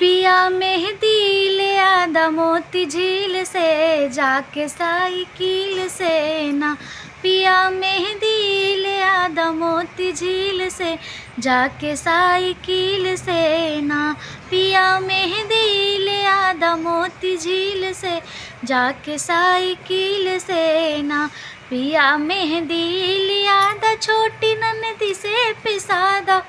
पिया मेहंदी ले आदा मोती झील से जाके साइकिल से ना। पिया मेहंदी ले आदा मोती झील से जाके साइकिल से ना। पिया मेहंदी ले आदा मोती झील से जाके साइकिल से ना। पिया मेहंदी ले आदा छोटी ननदी से पिसादा।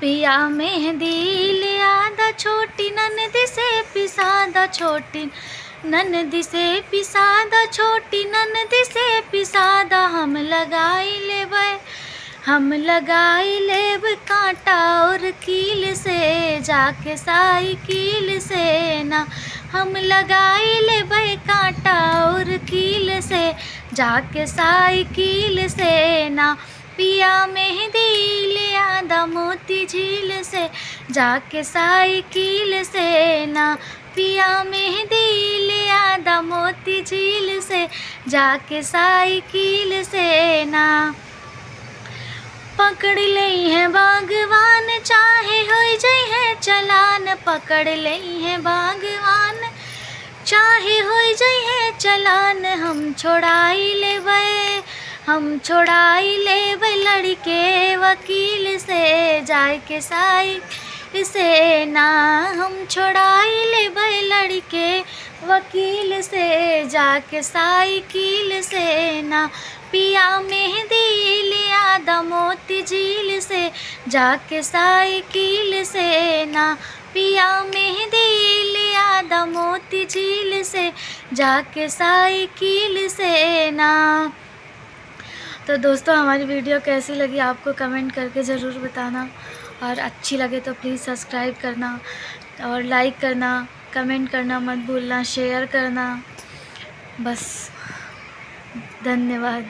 पिया मेहंदी ले आदा छोटी ननदी से पिसादा। छोटी ननदी से पिसादा छोटी ननदी से पिसादा। हम लगाई लेब कांटा और कील से जाके साइकिल से ना। हम लगाई लेब कांटा और कील से जाके साइकिल से ना। पिया मेहंदी ले आदा मोती झील से जाके साइकिल से ना। पिया मेहंदी ले आदा मोती झील से जाके साइकिल से ना। पकड़ लई है बागवान चाहे हो जाई है चलान। पकड़ लई है बागवान चाहे हो जाई है चलान। हम छोड़ाई लेबै लड़के वकील से जाके साइकिल से ना। हम छोड़ाई लेबै लड़के वकील से जाके साइकिल से ना। पिया मेहंदी ले आदा मोती झील से जाके साइकिल से ना। पिया मेहंदी ले आदा मोती झील से जाके साइकिल से ना। तो दोस्तों हमारी वीडियो कैसी लगी आपको कमेंट करके ज़रूर बताना, और अच्छी लगे तो प्लीज़ सब्सक्राइब करना और लाइक करना, कमेंट करना मत भूलना, शेयर करना। बस धन्यवाद।